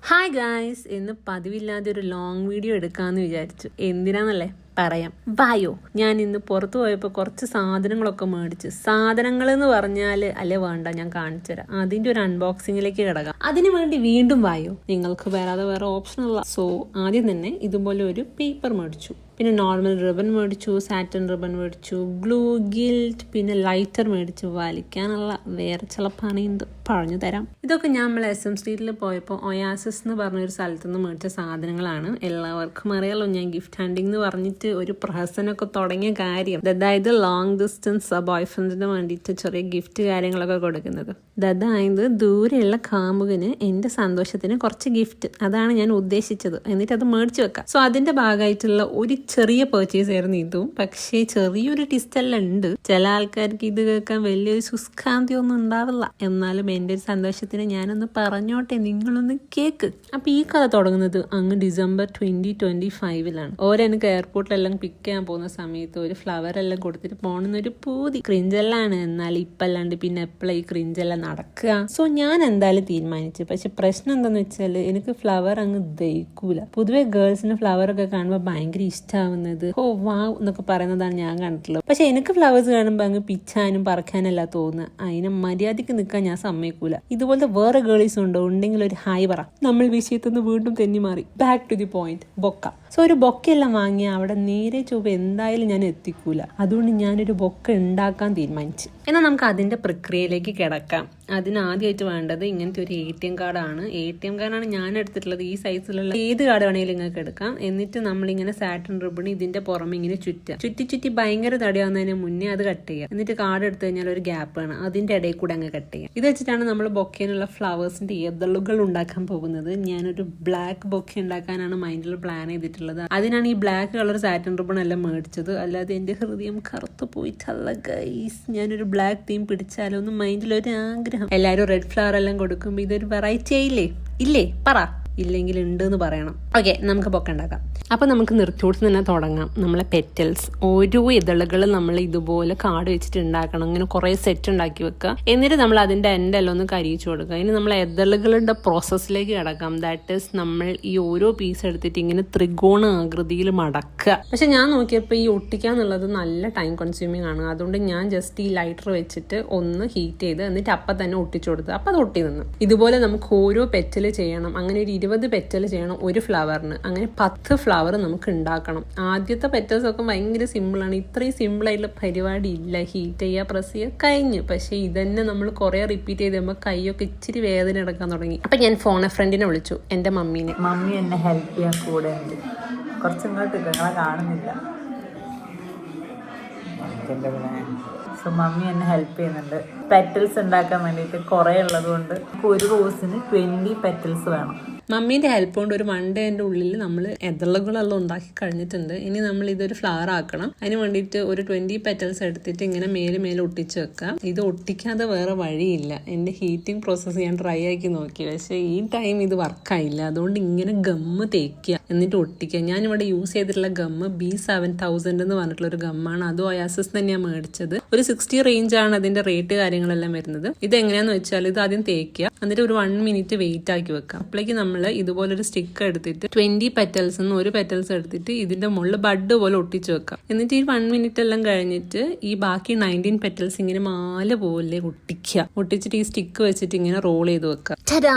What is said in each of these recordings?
Hi guys, ഇന്ന് പതിവില്ലാതെ ഒരു ലോങ് വീഡിയോ എടുക്കാമെന്ന് വിചാരിച്ചു. എന്തിനാന്നല്ലേ പറയാം. വായോ, ഞാൻ ഇന്ന് പുറത്തു പോയപ്പോൾ കുറച്ച് സാധനങ്ങളൊക്കെ മേടിച്ചു. സാധനങ്ങൾ എന്ന് പറഞ്ഞാൽ അല്ലേ വേണ്ട, ഞാൻ കാണിച്ചു തരാം. അതിൻ്റെ ഒരു അൺബോക്സിങ്ങിലേക്ക് കിടക്കാം. അതിനു വേണ്ടി വീണ്ടും വായോ, നിങ്ങൾക്ക് വേറെ ഓപ്ഷനുള്ള. സോ ആദ്യം തന്നെ ഇതുപോലെ ഒരു പേപ്പർ മേടിച്ചു, പിന്നെ നോർമൽ റിബൺ മേടിച്ചു, സാറ്റൻ റിബൺ മേടിച്ചു, ഗ്ലൂ, ഗിൽറ്റ്, പിന്നെ ലൈറ്റർ മേടിച്ചു. വലിക്കാനുള്ള വേറെ ചില പണിയുണ്ട്, പറഞ്ഞു തരാം. ഇതൊക്കെ ഞാൻ നമ്മൾ SM സ്ട്രീറ്റിൽ പോയപ്പോൾ ഒയാസിസ് എന്ന് പറഞ്ഞൊരു സ്ഥലത്തുനിന്ന് മേടിച്ച സാധനങ്ങളാണ്. എല്ലാവർക്കും അറിയാലോ, ഞാൻ ഗിഫ്റ്റ് ഹാൻഡിങ് എന്ന് പറഞ്ഞിട്ട് ഒരു പ്രഹസനമൊക്കെ തുടങ്ങിയ കാര്യം. അതായത് ലോങ് ഡിസ്റ്റൻസ് ബോയ് ഫ്രണ്ടിന് വേണ്ടിയിട്ട് ചെറിയ ഗിഫ്റ്റ് കാര്യങ്ങളൊക്കെ കൊടുക്കുന്നത്. അതായത് ദൂരെയുള്ള കാമുകന് എൻ്റെ സന്തോഷത്തിന് കുറച്ച് ഗിഫ്റ്റ്, അതാണ് ഞാൻ ഉദ്ദേശിച്ചത്. എന്നിട്ട് അത് മേടിച്ചു വെക്കാം. സോ അതിന്റെ ഭാഗമായിട്ടുള്ള ഒരു ചെറിയ പർച്ചേസ് ആയിരുന്നു ഇതും. പക്ഷേ ചെറിയൊരു ടിസ്റ്റ് എല്ലാം ഉണ്ട്. ചില ആൾക്കാർക്ക് ഇത് കേൾക്കാൻ വലിയൊരു ശുഷ്കാന്തി ഒന്നും ഉണ്ടാവില്ല. എന്നാലും എൻ്റെ ഒരു സന്തോഷത്തിന് ഞാനൊന്ന് പറഞ്ഞോട്ടെ, നിങ്ങളൊന്ന് കേക്ക്. അപ്പൊ ഈ കഥ തുടങ്ങുന്നത് അങ്ങ് ഡിസംബർ 2025 ഓരെനിക്ക് എയർപോർട്ടിലെല്ലാം പിക്ക് ചെയ്യാൻ പോകുന്ന സമയത്ത് ഒരു ഫ്ലവർ എല്ലാം കൊടുത്തിട്ട് പോണെന്നൊരു പൂതി. ക്രിഞ്ചെല്ലാണ്, എന്നാൽ ഇപ്പല്ലാണ്ട് പിന്നെ എപ്പോഴാണ് ഈ ക്രിഞ്ചെല്ലാം നടക്കുക. സോ ഞാൻ എന്തായാലും തീരുമാനിച്ചു. പക്ഷെ പ്രശ്നം എന്താന്ന് വെച്ചാൽ എനിക്ക് ഫ്ലവർ അങ്ങ് ദഹിക്കൂല. പൊതുവെ ഗേൾസിന് ഫ്ലവർ ഒക്കെ കാണുമ്പോൾ ഭയങ്കര ഇഷ്ടമാവുന്നത് ഓ വാവ് എന്നൊക്കെ പറയുന്നതാണ് ഞാൻ കണ്ടിട്ടുള്ളത്. പക്ഷെ എനിക്ക് ഫ്ലവേഴ്സ് കാണുമ്പോൾ അങ്ങ് പിച്ചാനും പറക്കാനല്ല തോന്നുക. അതിനെ മര്യാദയ്ക്ക് നിൽക്കാൻ ഞാൻ സമ്മതിക്കൂല. ഇതുപോലത്തെ വേറെ ഗേൾസും ഉണ്ടോ? ഉണ്ടെങ്കിൽ ഒരു ഹായ് പറ. നമ്മൾ വിഷയത്തിൽ നിന്ന് വീണ്ടും തെന്നി മാറി. Back to the point, bouquet. So ഒരു ബൊക്കെല്ലാം വാങ്ങിയ അവിടെ നേരെ ചൊവ്വ എന്തായാലും ഞാൻ എത്തിക്കൂല. അതുകൊണ്ട് ഞാനൊരു ബൊക്ക ഉണ്ടാക്കാൻ തീരുമാനിച്ചു. എന്നാൽ നമുക്ക് അതിന്റെ പ്രക്രിയയിലേക്ക് കിടക്കാം. അതിനാദ്യമായിട്ട് വേണ്ടത് ഇങ്ങനത്തെ ഒരു ATM കാർഡാണ്. ATM കാർഡാണ് ഞാൻ എടുത്തിട്ടുള്ളത്. ഈ സൈസിലുള്ള ഏത് കാർഡ് വേണമെങ്കിലും നിങ്ങൾക്ക് എടുക്കാം. എന്നിട്ട് നമ്മളിങ്ങനെ സാറ്റൻ റിബൺ ഇതിന്റെ പുറമെ ഇങ്ങനെ ചുറ്റി ഭയങ്കര തടിയാവുന്നതിന് മുന്നേ അത് കട്ട് ചെയ്യുക. എന്നിട്ട് കാർഡ് എടുത്തു കഴിഞ്ഞാൽ ഒരു ഗ്യാപ്പ് ആണ്, അതിന്റെ ഇടയിൽ കൂടെ അങ്ങ് കട്ട് ചെയ്യുക. ഇത് വെച്ചിട്ടാണ് നമ്മൾ ബൊക്കേനുള്ള ഫ്ലവേഴ്സിന്റെ ഇതളുകൾ ഉണ്ടാക്കാൻ പോകുന്നത്. ഞാനൊരു ബ്ലാക്ക് ബൊക്കെ ഉണ്ടാക്കാനാണ് മൈൻഡിൽ പ്ലാൻ ചെയ്തിട്ടുള്ളത്. അതിനാണ് ഈ ബ്ലാക്ക് കളർ സാറ്റൻ റിബൺ എല്ലാം മേടിച്ചത്. അല്ലാതെ എന്റെ ഹൃദയം കറുത്തു പോയിട്ടല്ല ഗൈസ്. ഞാനൊരു ബ്ലാക്ക് തീം പിടിച്ചാലോ എന്ന് മൈൻഡിലൊരു ആഗ്രഹം. എല്ലാവരും റെഡ് ഫ്ലവർ എല്ലാം കൊടുക്കുമ്പോൾ ഇതൊരു വെറൈറ്റി ആയില്ലേ? ഇല്ലേ? പറ. ഇല്ലെങ്കിൽ ഉണ്ട് എന്ന് പറയണം. ഓക്കെ, നമുക്ക് ബൊക്കെ ഉണ്ടാക്കാം. അപ്പൊ നമുക്ക് നിർത്തിയോട് തന്നെ തുടങ്ങാം. നമ്മളെ പെറ്റൽസ് ഓരോ ഇതളുകൾ നമ്മൾ ഇതുപോലെ കാട് വെച്ചിട്ട് ഉണ്ടാക്കണം. ഇങ്ങനെ കുറെ സെറ്റ് ഉണ്ടാക്കി വെക്കുക. എന്നിട്ട് നമ്മൾ അതിന്റെ എൻഡെല്ലാം ഒന്ന് കരിയിച്ചു കൊടുക്കുക. ഇനി നമ്മൾ ഇതളുകളുടെ പ്രോസസ്സിലേക്ക് കിടക്കാം. ദാറ്റ് ഈസ് നമ്മൾ ഈ ഓരോ പീസ് എടുത്തിട്ട് ഇങ്ങനെ ത്രികോണ ആകൃതിയിൽ മടക്കുക. പക്ഷെ ഞാൻ നോക്കിയപ്പോൾ ഈ ഒട്ടിക്കാന്നുള്ളത് നല്ല ടൈം കൺസ്യൂമിങ് ആണ്. അതുകൊണ്ട് ഞാൻ ജസ്റ്റ് ഈ ലൈറ്റർ വെച്ചിട്ട് ഒന്ന് ഹീറ്റ് ചെയ്ത് എന്നിട്ട് അപ്പം തന്നെ ഒട്ടിച്ചു കൊടുത്ത് അപ്പം അത് ഒട്ടി നിന്ന്. ഇതുപോലെ നമുക്ക് ഓരോ പെറ്റൽ ചെയ്യണം. അങ്ങനെ ഒരു 20 പെറ്റൽ ചെയ്യണം ഒരു ഫ്ലവറിന്. അങ്ങനെ 10 ഫ്ലവർ നമുക്ക് ഉണ്ടാക്കണം. ആദ്യത്തെ പെറ്റൽസ് ഒക്കെ ഭയങ്കര സിമ്പിളാണ്. ഇത്രയും സിമ്പിൾ ആയിട്ടുള്ള പരിപാടി ഇല്ല. ഹീറ്റ് ചെയ്യുക, പ്രസ് ചെയ്യുക, കഴിഞ്ഞു. പക്ഷെ ഇതന്നെ നമ്മൾ കുറെ റിപ്പീറ്റ് ചെയ്ത് കഴിയുമ്പോൾ കൈയൊക്കെ ഇച്ചിരി വേദന എടുക്കാൻ തുടങ്ങി. അപ്പൊ ഞാൻ ഫ്രണ്ടിനെ വിളിച്ചു, എന്റെ മമ്മീനെ. മമ്മി എന്നെ ഹെൽപ്പ് ചെയ്യാൻ കൂടെ ഉണ്ട്. കുറച്ചിങ്ങോട്ട് നിങ്ങളെ കാണുന്നില്ല. സോ മമ്മി എന്നെ ഹെൽപ്പ് ചെയ്യുന്നുണ്ട്. പെറ്റൽസ് ഉണ്ടാക്കാൻ വേണ്ടിയിട്ട് കുറേ ഉള്ളത് കൊണ്ട് ഒരു റോസിന് 20 പെറ്റൽസ് വേണം. മമ്മീന്റെ ഹെൽപ്പ് കൊണ്ട് ഒരു 1 ഡേന്റെ ഉള്ളിൽ നമ്മൾ എതളുകളെല്ലാം ഉണ്ടാക്കി കഴിഞ്ഞിട്ടുണ്ട്. ഇനി നമ്മൾ ഇതൊരു ഫ്ലവർ ആക്കണം. അതിന് വേണ്ടിയിട്ട് ഒരു 20 പെറ്റൽസ് എടുത്തിട്ട് ഇങ്ങനെ മേലെ ഒട്ടിച്ച് വെക്കാം. ഇത് ഒട്ടിക്കാതെ വേറെ വഴിയില്ല. എന്റെ ഹീറ്റിംഗ് പ്രോസസ്സ് ഞാൻ ട്രൈ ആക്കി നോക്കി. പക്ഷേ ഈ ടൈം ഇത് വർക്കായില്ല. അതുകൊണ്ട് ഇങ്ങനെ ഗമ്മ് തേക്കുക, എന്നിട്ട് ഒട്ടിക്കുക. ഞാനിവിടെ യൂസ് ചെയ്തിട്ടുള്ള ഗമ്മ് B7000 എന്ന് പറഞ്ഞിട്ടുള്ള ഒരു ഗമ്മാണ്. അതും ഒയാസിസ് തന്നെയാണ് മേടിച്ചത്. ഒരു 60 റേഞ്ചാണ് അതിന്റെ റേറ്റ് കാര്യങ്ങളെല്ലാം വരുന്നത്. ഇത് എങ്ങനെയാന്ന് വെച്ചാൽ ഇത് ആദ്യം തേക്കുക, എന്നിട്ട് ഒരു 1 മിനിറ്റ് വെയിറ്റ് ആക്കി വെക്കാം. അപ്പോഴേക്ക് നമ്മൾ ഇതുപോലൊരു സ്റ്റിക്ക് എടുത്തിട്ട് 20 പെറ്റൽസ് ഒരു പെറ്റൽസ് എടുത്തിട്ട് ഇതിന്റെ മുകളിൽ ബഡ് പോലെ ഒട്ടിച്ചു വെക്കാം. എന്നിട്ട് ഈ 1 മിനിറ്റ് എല്ലാം കഴിഞ്ഞിട്ട് ഈ ബാക്കി 19 പെറ്റൽസ് ഇങ്ങനെ മാല പോലെ ഒട്ടിക്കുക. ഒട്ടിച്ചിട്ട് ഈ സ്റ്റിക്ക് വെച്ചിട്ട് ഇങ്ങനെ റോൾ ചെയ്ത് വെക്കുക.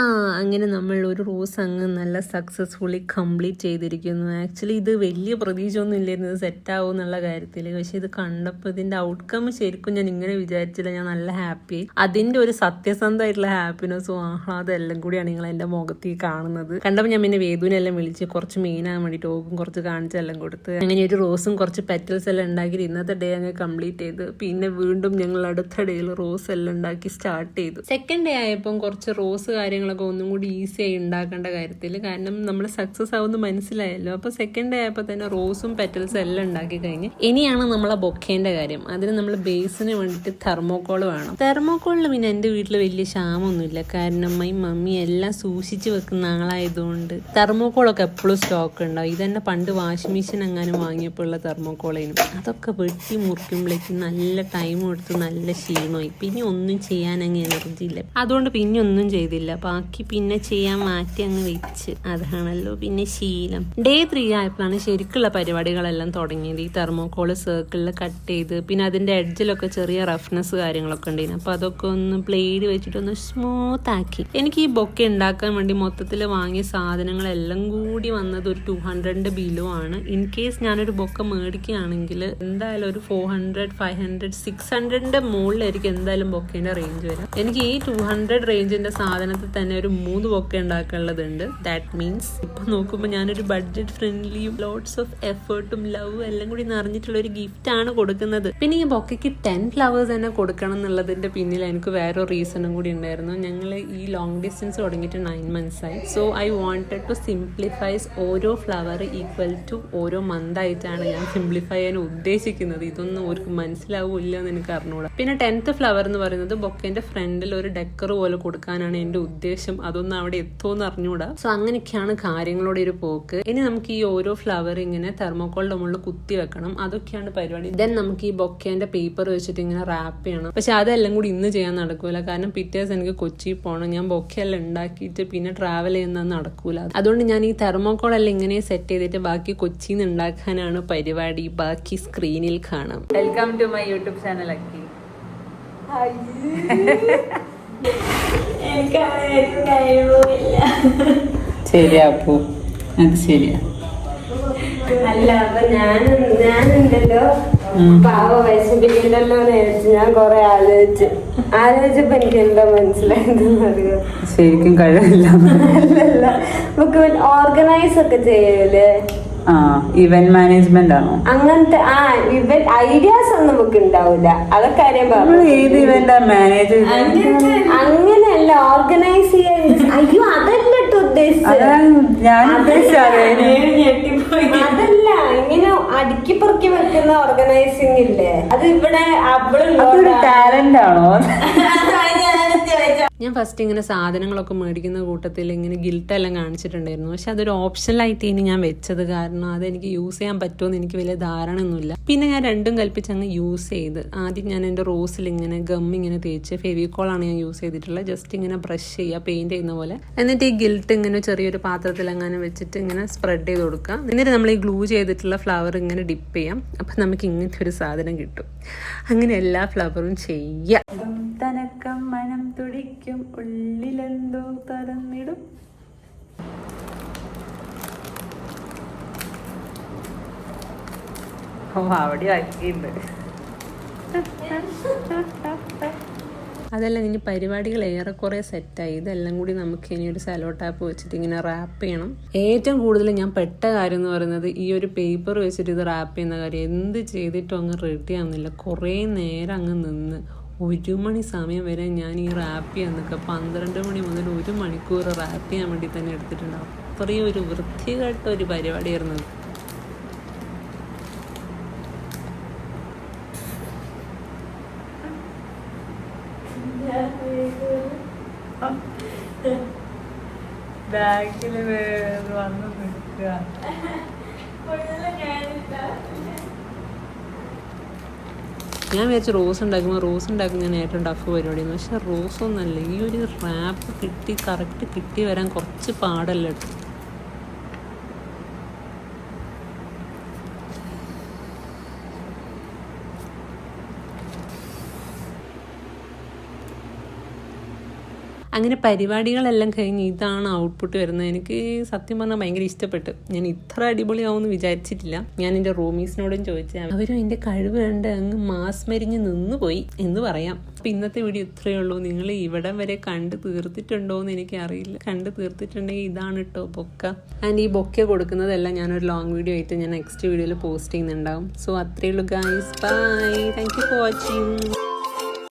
അങ്ങനെ നമ്മൾ ഒരു റോസ് അങ്ങ് നല്ല സക്സസ്ഫുള്ളി കംപ്ലീറ്റ് ചെയ്തിരിക്കുന്നു. ആക്ച്വലി ഇത് വലിയ പ്രതീക്ഷ ഒന്നും ഇല്ലായിരുന്നു സെറ്റ് ആവും എന്നുള്ള കാര്യത്തിൽ. പക്ഷെ ഇത് കണ്ടപ്പോൾ ഇതിന്റെ ഔട്ട്കം ശരിക്കും ഞാൻ ഇങ്ങനെ വിചാരിച്ചില്ല. ഞാൻ നല്ല ഹാപ്പി. അതിന്റെ ഒരു സത്യസന്ധമായിട്ടുള്ള ഹാപ്പിനെസ്സും ആഹ്ലാദം എല്ലാം കൂടിയാണ് നിങ്ങൾ എന്റെ മുഖത്തേക്ക് കാണുന്നത്. കണ്ടപ്പോൾ ഞാൻ പിന്നെ വേദുവിനെല്ലാം വിളിച്ച് കുറച്ച് മെയിനാകാൻ വേണ്ടിയിട്ട് ഓക്കും കുറച്ച് കാണിച്ചെല്ലാം കൊടുത്ത് അങ്ങനെ ഒരു റോസും കുറച്ച് പെറ്റൽസ് എല്ലാം ഉണ്ടാക്കി ഇന്നത്തെ ഡേ അങ്ങ് കംപ്ലീറ്റ് ചെയ്ത്. പിന്നെ വീണ്ടും ഞങ്ങൾ അടുത്ത ഡേയിൽ റോസ് എല്ലാം ഉണ്ടാക്കി സ്റ്റാർട്ട് ചെയ്തു. സെക്കൻഡ് ഡേ ആയപ്പം കുറച്ച് റോസ് കാര്യങ്ങളൊക്കെ ഒന്നും കൂടി ഈസി ആയി ഉണ്ടാക്കേണ്ട കാര്യത്തിൽ, കാരണം നമ്മൾ സക്സസ് ആവുമെന്ന് മനസ്സിലായല്ലോ. അപ്പോൾ സെക്കൻഡ് ഡേ ആയപ്പോൾ തന്നെ റോസും പെറ്റൽസും എല്ലാം ഉണ്ടാക്കി കഴിഞ്ഞ് ഇനിയാണ് നമ്മളെ ബൊക്കേന്റെ കാര്യം. അതിന് നമ്മൾ ബേസിന് വേണ്ടിയിട്ട് തെർമോക്കോൾ വേണം. തെർമോക്കോളിൽ പിന്നെ എൻ്റെ വീട്ടിൽ വലിയ ക്ഷാമൊന്നുമില്ല. കാരണം മമ്മി എല്ലാം സൂക്ഷിച്ച് വെക്കുന്ന നാളായതുകൊണ്ട് തെർമോക്കോളൊക്കെ എപ്പോഴും സ്റ്റോക്ക് ഉണ്ടാവും. ഇതെന്നെ പണ്ട് വാഷിംഗ് മെഷീൻ എങ്ങാനും വാങ്ങിയപ്പോൾ ഉള്ള തെർമോക്കോളേനും അതൊക്കെ വെട്ടി മുറിക്കുമ്പോഴേക്കും നല്ല ടൈം എടുത്ത് നല്ല ക്ഷീണമായി. പിന്നെ ഒന്നും ചെയ്യാൻ അങ്ങ് എനർജി ഇല്ല. അതുകൊണ്ട് പിന്നെ ഒന്നും ചെയ്തില്ല. ബാക്കി പിന്നെ ചെയ്യാൻ മാറ്റി അങ്ങ് വെച്ച്. അതാണല്ലോ പിന്നെ ശീലം. ഡേ 3 ആയപ്പോഴാണ് ശരിക്കുള്ള പരിപാടികളെല്ലാം തുടങ്ങിയത്. ഈ തെർമോക്കോള് സർക്കിളിൽ കട്ട് ചെയ്ത് പിന്നെ അതിൻ്റെ എഡ്ജിലൊക്കെ ചെറിയ റഫ്നെസ് കാര്യങ്ങളൊക്കെ ഉണ്ടായിരുന്നു. അപ്പോൾ അതൊക്കെ ഒന്ന് ബ്ലേഡ് വെച്ചിട്ടൊന്ന് സ്മൂത്ത് ആക്കി. എനിക്ക് ഈ ബൊക്കെ ഉണ്ടാക്കാൻ വേണ്ടി മൊത്തത്തിൽ വാങ്ങിയ സാധനങ്ങളെല്ലാം കൂടി വന്നത് ഒരു 200 ബിലോ ആണ്. ഇൻ കേസ് ഞാനൊരു ബൊക്കെ മേടിക്കുകയാണെങ്കിൽ എന്തായാലും ഒരു 400, 500, 600 മുകളിലായിരിക്കും എന്തായാലും ബൊക്കേൻ്റെ റേഞ്ച് വരാം. എനിക്ക് ഈ 200 റേഞ്ചിൻ്റെ സാധനത്തിൽ തന്നെ ഒരു 3 ബൊക്കെ ഉണ്ടാക്കാനുള്ളതുണ്ട്. ദാറ്റ് മീൻസ് ഇപ്പം നോക്കുമ്പോൾ ഞാനൊരു ബഡ്ജറ്റ് ഫ്രണ്ട്ലിയും ലോട്ട്സ് ഓഫ് എഫേർട്ടും ലവും എല്ലാം കൂടി നിറഞ്ഞിട്ടുള്ള ഒരു ഗിഫ്റ്റ് ആണ് കൊടുക്കുന്നത്. പിന്നെ ഈ ബൊക്കയ്ക്ക് 10 ഫ്ലവേഴ്സ് തന്നെ കൊടുക്കണം എന്നുള്ളതിൻ്റെ പിന്നിൽ എനിക്ക് വേറൊരു റീസണും കൂടി ഉണ്ടായിരുന്നു. ഞങ്ങൾ ഈ ലോങ് ഡിസ്റ്റൻസ് തുടങ്ങിയിട്ട് 9 months ആയി. So I wanted to simplifies ഓരോ ഫ്ലവർ ഈക്വൽ ടു ഓരോ മന്ത് ആയിട്ടാണ് ഞാൻ സിംപ്ലിഫൈ ചെയ്യാൻ ഉദ്ദേശിക്കുന്നത്. ഇതൊന്നും അവർക്ക് മനസ്സിലാവില്ല എന്ന് എനിക്ക് അറിഞ്ഞൂടാ. പിന്നെ 10th ഫ്ലവർ എന്ന് പറയുന്നത് ബൊക്കേൻ്റെ ഫ്രണ്ടിൽ ഒരു ഡെക്കർ പോലെ കൊടുക്കാനാണ് എൻ്റെ ഉദ്ദേശം. അതൊന്നും അവിടെ എത്തുമെന്ന് അറിഞ്ഞൂടാ. സോ അങ്ങനെയൊക്കെയാണ് കാര്യങ്ങളോടെ ഒരു പോക്ക്. ഇനി നമുക്ക് ഈ ഓരോ ഫ്ലവർ ഇങ്ങനെ തെർമോക്കോളിന്റെ മുകളിൽ കുത്തി വെക്കണം. അതൊക്കെയാണ് പരിപാടി. ദെൻ നമുക്ക് ഈ ബൊക്കേന്റെ പേപ്പർ വെച്ചിട്ട് ഇങ്ങനെ റാപ്പ് ചെയ്യണം. പക്ഷെ അതെല്ലാം കൂടി ഇന്ന് ചെയ്യാൻ നടക്കൂല. കാരണം പിറ്റേ ദിവസം എനിക്ക് കൊച്ചി പോകണം. ഞാൻ ബൊക്കെല്ലാം ഉണ്ടാക്കിയിട്ട് പിന്നെ ട്രാവൽ ചെയ്യുന്നത് നടക്കൂല. അതുകൊണ്ട് ഞാൻ ഈ തെർമോക്കോളെല്ലാം ഇങ്ങനെ സെറ്റ് ചെയ്തിട്ട് ബാക്കി കൊച്ചിയിൽ നിന്ന് ഉണ്ടാക്കാനാണ് പരിപാടി. ബാക്കി സ്ക്രീനിൽ കാണാം. Welcome to my YouTube channel Akki. ശരിയാ അപ്പു, അത് ശരിയാ. അല്ല അപ്പൊ ഞാനുണ്ടല്ലോ പാവ വിശപ്പിക്കണ്ടല്ലോ എന്ന് വിചാരിച്ചു. ഞാൻ കൊറേ ആലോചിച്ചപ്പോ എനിക്ക് എന്താ മനസ്സിലായതെന്ന് അറിയാം. ശരിക്കും കഴിവില്ല. അല്ലല്ല, നമുക്ക് ഓർഗനൈസ് ഒക്കെ ചെയ്യൂലേ, ഇവന്റ് മാനേജ്മെന്റ് ആണോ അങ്ങനത്തെ ഇവന്റ് ഐഡിയാസ് ഒന്നും നമുക്ക് ഉണ്ടാവില്ല. അതൊക്കെ അറിയാൻ ഏത് ഇവന്റ് മാനേജ് അങ്ങനെയല്ല, ഓർഗനൈസ് ചെയ്യാൻ. അയ്യോ അതല്ല ഉദ്ദേശിച്ചത്. അതല്ല, ഇങ്ങനെ അടുക്കി പൊറുക്കി വെക്കുന്ന ഓർഗനൈസിംഗ് ഇല്ലേ, അത് ഇവിടെ ടാലന്റ് ആണോ? ഞാൻ ഫസ്റ്റ് ഇങ്ങനെ സാധനങ്ങളൊക്കെ മേടിക്കുന്ന കൂട്ടത്തിൽ ഇങ്ങനെ ഗിൽട്ടെല്ലാം കാണിച്ചിട്ടുണ്ടായിരുന്നു. പക്ഷെ അതൊരു ഓപ്ഷനിലായിട്ട് ഇനി ഞാൻ വെച്ചത്. കാരണം അതെനിക്ക് യൂസ് ചെയ്യാൻ പറ്റുമെന്ന് എനിക്ക് വലിയ ധാരണയൊന്നുമില്ല. പിന്നെ ഞാൻ രണ്ടും കൽപ്പിച്ച് അങ്ങ് യൂസ് ചെയ്ത്. ആദ്യം ഞാൻ എൻ്റെ റോസിൽ ഇങ്ങനെ ഗം ഇങ്ങനെ തേച്ച്, ഫെവിക്കോളാണ് ഞാൻ യൂസ് ചെയ്തിട്ടുള്ളത്. ജസ്റ്റ് ഇങ്ങനെ ബ്രഷ് ചെയ്യുക, പെയിന്റ് ചെയ്യുന്ന പോലെ. എന്നിട്ട് ഈ ഗിൽട്ട് ഇങ്ങനെ ചെറിയൊരു പാത്രത്തിൽ അങ്ങനെ വെച്ചിട്ട് ഇങ്ങനെ സ്പ്രെഡ് ചെയ്ത് കൊടുക്കുക. എന്നിട്ട് നമ്മൾ ഈ ഗ്ലൂ ചെയ്തിട്ടുള്ള ഫ്ലവർ ഇങ്ങനെ ഡിപ്പ് ചെയ്യാം. അപ്പം നമുക്ക് ഇങ്ങനത്തെ ഒരു സാധനം കിട്ടും. അങ്ങനെ എല്ലാ ഫ്ലവറും ചെയ്യാം. തനക്കം മനം തുടിക്കും, ഉള്ളിലെന്തോ തരന്നിടും. അവിടെ ആക്കിയിട്ടുണ്ട്. അതെല്ലാം ഇനി പരിപാടികൾ ഏറെക്കുറെ സെറ്റായി. ഇതെല്ലാം കൂടി നമുക്ക് ഇനി ഒരു സെലോ ടാപ്പ് വെച്ചിട്ട് ഇങ്ങനെ റാപ്പ് ചെയ്യണം. ഏറ്റവും കൂടുതൽ ഞാൻ പെട്ട കാര്യം എന്ന് പറയുന്നത് ഈ ഒരു പേപ്പർ വെച്ചിട്ട് ഇത് റാപ്പ് ചെയ്യുന്ന കാര്യം. എന്ത് ചെയ്തിട്ടും അങ്ങ് റെഡി ആവുന്നില്ല. കുറേ നേരം അങ്ങ് നിന്ന് 1 മണി സമയം വരെ ഞാൻ ഈ റാപ്പ് ചെയ്യാൻ നിൽക്കുക. 12 മണി മുതൽ 1 മണിക്കൂർ റാപ്പ് ചെയ്യാൻ വേണ്ടി തന്നെ എടുത്തിട്ടുണ്ടാവും. അത്രയും ഒരു വൃത്തികെട്ട ഒരു പരിപാടിയായിരുന്നു. ബാക്കില് വന്ന് നിൽക്കുക. ഞാൻ വിചാരിച്ചു റോസ് ഉണ്ടാക്കുമ്പോൾ ഞാൻ ഏറ്റവും ടഫ് പരിപാടിയാണ്. പക്ഷെ റോസൊന്നല്ല, ഈ ഒരു റാപ്പ് കറക്റ്റ് കിട്ടി വരാൻ കുറച്ച് പാടല്ല എടുത്തു. അങ്ങനെ പരിപാടികളെല്ലാം കഴിഞ്ഞ് ഇതാണ് ഔട്ട്പുട്ട് വരുന്നത്. എനിക്ക് സത്യം പറഞ്ഞാൽ ഭയങ്കര ഇഷ്ടപ്പെട്ടു. ഞാൻ ഇത്ര അടിപൊളിയാവുമെന്ന് വിചാരിച്ചിട്ടില്ല. ഞാൻ എൻ്റെ റൂമീസിനോടും ചോദിച്ചാൽ അവരും എൻ്റെ കഴിവ് കണ്ട് അങ്ങ് മാസ്മരിഞ്ഞ് നിന്നുപോയി എന്ന് പറയാം. അപ്പം ഇന്നത്തെ വീഡിയോ ഇത്രയേ ഉള്ളൂ. നിങ്ങൾ ഇവിടം വരെ കണ്ട് തീർത്തിട്ടുണ്ടോ എന്ന് എനിക്ക് അറിയില്ല. കണ്ട് തീർത്തിട്ടുണ്ടെങ്കിൽ ഇതാണ് കേട്ടോ ബൊക്ക. ആൻഡ് ഈ ബൊക്ക കൊടുക്കുന്നതെല്ലാം ഞാനൊരു ലോങ് വീഡിയോ ആയിട്ട് ഞാൻ നെക്സ്റ്റ് വീഡിയോയിൽ പോസ്റ്റ് ചെയ്യുന്നുണ്ടാവും. സോ അത്രയേ ഉള്ളൂ guys. Bye. Thank you for watching.